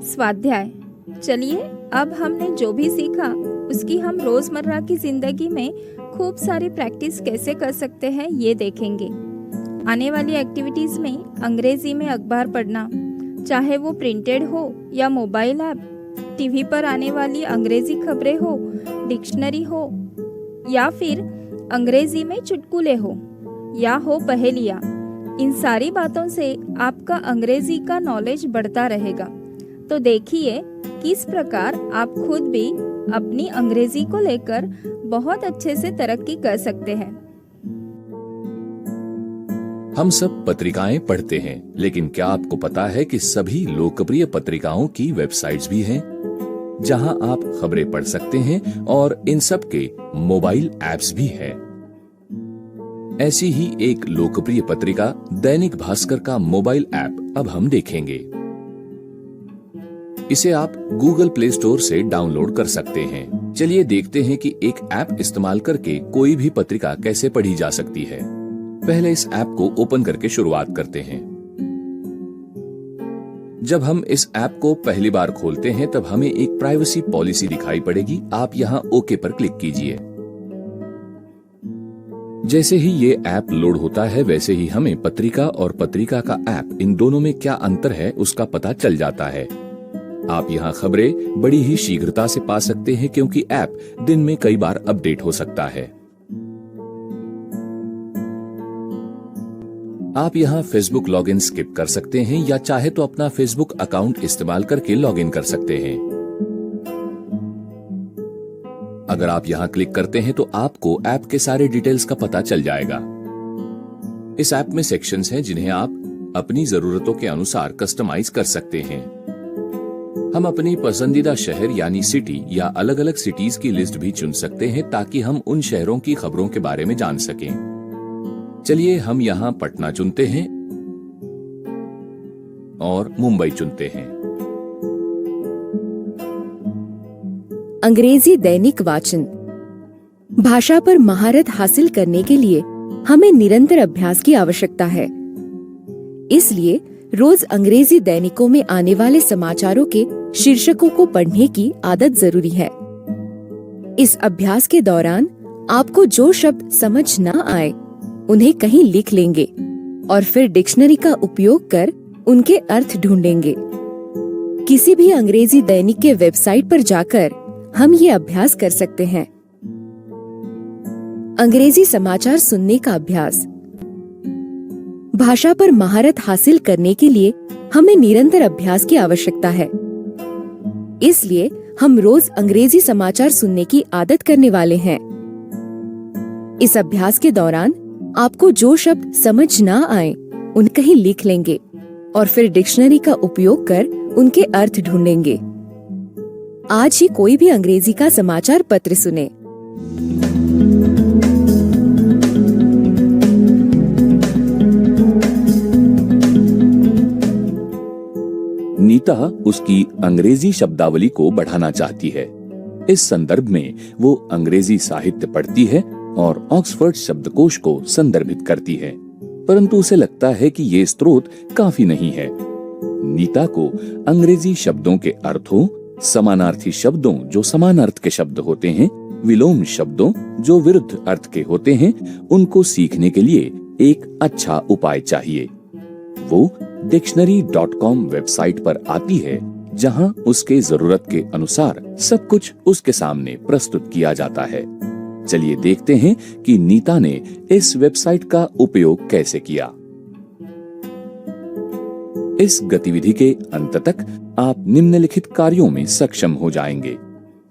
स्वाध्याय। चलिए अब हमने जो भी सीखा उसकी हम रोजमर्रा की जिंदगी में खूब सारी प्रैक्टिस कैसे कर सकते हैं ये देखेंगे। आने वाली एक्टिविटीज में अंग्रेजी में अखबार पढ़ना, चाहे वो प्रिंटेड हो या मोबाइल ऐप, टीवी पर आने वाली अंग्रेजी खबरें हो, डिक्शनरी हो या फिर अंग्रेजी में चुटकुले हो या हो पहेलियाँ, इन सारी बातों से आपका अंग्रेजी का नॉलेज बढ़ता रहेगा। तो देखिए किस प्रकार आप खुद भी अपनी अंग्रेजी को लेकर बहुत अच्छे से तरक्की कर सकते हैं। हम सब पत्रिकाएं पढ़ते हैं, लेकिन क्या आपको पता है कि सभी लोकप्रिय पत्रिकाओं की वेबसाइट्स भी हैं, जहां आप खबरें पढ़ सकते हैं और इन सब के मोबाइल ऐप्स भी हैं। ऐसी ही एक लोकप्रिय पत्रिका दैनिक भास्कर का मोबाइल ऐप अब हम देखेंगे। इसे आप गूगल प्ले स्टोर से डाउनलोड कर सकते हैं। चलिए देखते हैं कि एक ऐप इस्तेमाल करके कोई भी पत्रिका कैसे पढ़ी जा सकती है। पहले इस ऐप को ओपन करके शुरुआत करते हैं। जब हम इस ऐप को पहली बार खोलते हैं तब हमें एक प्राइवेसी पॉलिसी दिखाई पड़ेगी। आप यहाँ ओके पर क्लिक कीजिए। जैसे ही ये ऐप लोड होता है वैसे ही हमें पत्रिका और पत्रिका का ऐप, इन दोनों में क्या अंतर है उसका पता चल जाता है। आप यहाँ खबरें बड़ी ही शीघ्रता से पा सकते हैं क्योंकि ऐप दिन में कई बार अपडेट हो सकता है। आप यहाँ फेसबुक लॉगिन स्किप कर सकते हैं या चाहे तो अपना फेसबुक अकाउंट इस्तेमाल करके लॉगिन कर सकते हैं। अगर आप यहाँ क्लिक करते हैं तो आपको ऐप के सारे डिटेल्स का पता चल जाएगा। इस ऐप में सेक्शंस हैं जिन्हें आप अपनी जरूरतों के अनुसार कस्टमाइज कर सकते हैं। हम अपनी पसंदीदा शहर यानी सिटी या अलग अलग सिटीज की लिस्ट भी चुन सकते हैं ताकि हम उन शहरों की खबरों के बारे में जान सकें। चलिए हम यहाँ पटना चुनते हैं और मुंबई चुनते हैं। अंग्रेजी दैनिक वाचन। भाषा पर महारत हासिल करने के लिए हमें निरंतर अभ्यास की आवश्यकता है। इसलिए रोज अंग्रेजी दैनिकों में आने वाले समाचारों के शीर्षकों को पढ़ने की आदत जरूरी है। इस अभ्यास के दौरान आपको जो शब्द समझ न आए उन्हें कहीं लिख लेंगे और फिर डिक्शनरी का उपयोग कर उनके अर्थ ढूंढेंगे। किसी भी अंग्रेजी दैनिक के वेबसाइट पर जाकर हम ये अभ्यास कर सकते हैं। अंग्रेजी समाचार सुनने का अभ्यास। भाषा पर महारत हासिल करने के लिए हमें निरंतर अभ्यास की आवश्यकता है। इसलिए हम रोज अंग्रेजी समाचार सुनने की आदत करने वाले हैं। इस अभ्यास के दौरान आपको जो शब्द समझ ना आए उन्हें कहीं लिख लेंगे और फिर डिक्शनरी का उपयोग कर उनके अर्थ ढूंढेंगे। आज ही कोई भी अंग्रेजी का समाचार पत्र सुने। नीता उसकी अंग्रेजी शब्दावली को बढ़ाना चाहती है। इस संदर्भ में वो अंग्रेजी साहित्य पढ़ती है और ऑक्सफोर्ड शब्दकोश को संदर्भित करती है, परंतु उसे लगता है कि ये स्रोत काफी नहीं है। नीता को अंग्रेजी शब्दों के अर्थों, समानार्थी शब्दों जो समान अर्थ के शब्द होते हैं, विलोम शब्दों जो विरुद्ध अर्थ के होते हैं, उनको सीखने के लिए एक अच्छा उपाय चाहिए। वो dictionary.com वेबसाइट पर आती है जहां उसके जरूरत के अनुसार सब कुछ उसके सामने प्रस्तुत किया जाता है। चलिए देखते हैं कि नीता ने इस वेबसाइट का उपयोग कैसे किया। इस गतिविधि के अंत तक आप निम्नलिखित कार्यों में सक्षम हो जाएंगे।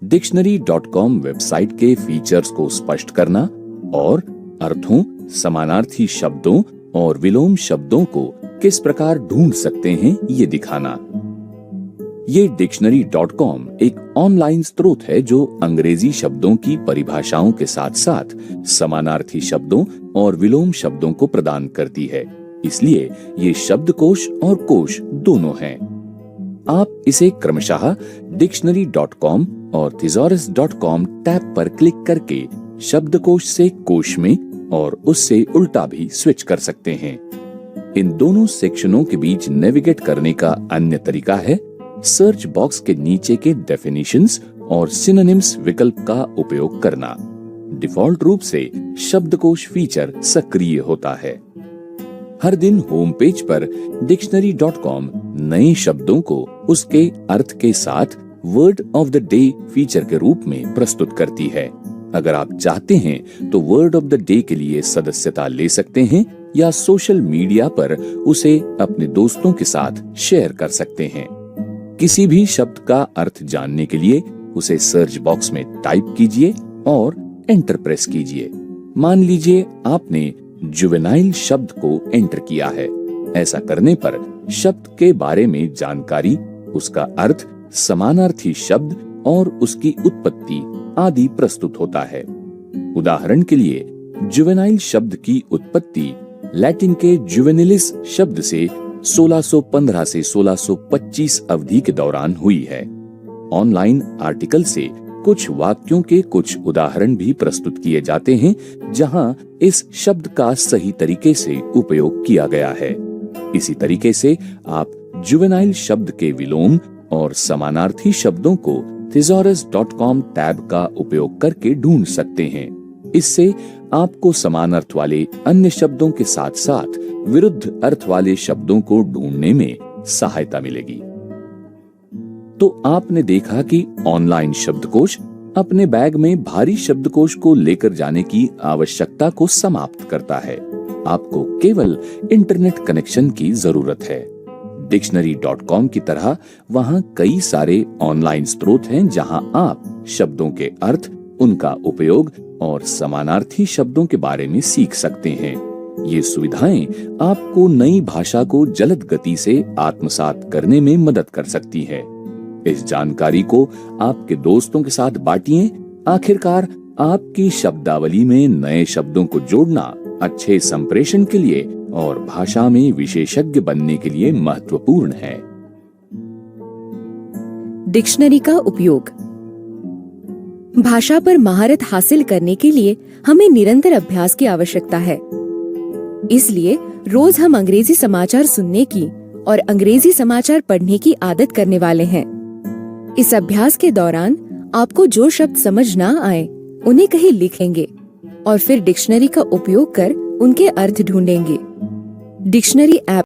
dictionary.com वेबसाइट के फीचर्स को स्पष्ट करना और अर्थों, समानार्थी शब्दों और विलोम शब्दों को किस प्रकार ढूंढ सकते हैं ये दिखाना। ये dictionary.com एक ऑनलाइन स्रोत है जो अंग्रेजी शब्दों की परिभाषाओं के साथ साथ समानार्थी शब्दों और विलोम शब्दों को प्रदान करती है। इसलिए ये शब्दकोश और कोश दोनों हैं। आप इसे क्रमशः dictionary.com और thesaurus.com टैब पर क्लिक करके शब्दकोश से कोश में और उससे उल्टा भी स्विच कर सकते हैं। इन दोनों सेक्शनों के बीच नेविगेट करने का अन्य तरीका है सर्च बॉक्स के नीचे के डेफिनेशंस और सिनोनिम्स विकल्प का उपयोग करना। डिफॉल्ट रूप से शब्दकोश फीचर सक्रिय होता है। हर दिन होम पेज पर dictionary.com नए शब्दों को उसके अर्थ के साथ word of the day feature के रूप में प्रस्तुत करती है। अगर आप चाहते हैं तो वर्ड ऑफ द डे के लिए सदस्यता ले सकते हैं या सोशल मीडिया पर उसे अपने दोस्तों के साथ शेयर कर सकते हैं। किसी भी शब्द का अर्थ जानने के लिए उसे सर्च बॉक्स में टाइप कीजिए और एंटर प्रेस कीजिए। मान लीजिए आपने जुवेनाइल शब्द को एंटर किया है। ऐसा करने पर शब्द के बारे में जानकारी, उसका अर्थ, समानार्थी शब्द और उसकी उत्पत्ति आदि प्रस्तुत होता है। उदाहरण के लिए जुवेनाइल शब्द की उत्पत्ति लैटिन के जुवेनिलिस शब्द से 1615 से 1625 अवधि के दौरान हुई है। ऑनलाइन आर्टिकल से कुछ वाक्यों के कुछ उदाहरण भी प्रस्तुत किए जाते हैं जहां इस शब्द का सही तरीके से उपयोग किया गया है। इसी तरीके से आप जुवेनाइल शब्द के विलोम और समानार्थी शब्दों को thesaurus.com टैब का उपयोग करके ढूंढ सकते हैं। इससे आपको समान अर्थ वाले अन्य शब्दों के साथ साथ विरुद्ध अर्थ वाले शब्दों को ढूंढने में सहायता मिलेगी। तो आपने देखा कि ऑनलाइन शब्दकोश अपने बैग में भारी शब्दकोश को लेकर जाने की आवश्यकता को समाप्त करता है। आपको केवल इंटरनेट कनेक्शन की जरूरत है। dictionary.com की तरह वहां कई सारे ऑनलाइन स्रोत हैं जहां आप शब्दों के अर्थ, उनका उपयोग और समानार्थी शब्दों के बारे में सीख सकते हैं। ये सुविधाएं आपको नई भाषा को जलद गति से आत्मसात करने में मदद कर सकती है। इस जानकारी को आपके दोस्तों के साथ बांटिए। आखिरकार आपकी शब्दावली में नए शब्दों को जोड़ना अच्छे संप्रेषण के लिए और भाषा में विशेषज्ञ बनने के लिए महत्वपूर्ण है। डिक्शनरी का उपयोग। भाषा पर महारत हासिल करने के लिए हमें निरंतर अभ्यास की आवश्यकता है। इसलिए रोज हम अंग्रेजी समाचार सुनने की और अंग्रेजी समाचार पढ़ने की आदत करने वाले हैं। इस अभ्यास के दौरान आपको जो शब्द समझ ना आए उन्हें कहीं लिखेंगे और फिर डिक्शनरी का उपयोग कर उनके अर्थ ढूंढेंगे। Dictionary app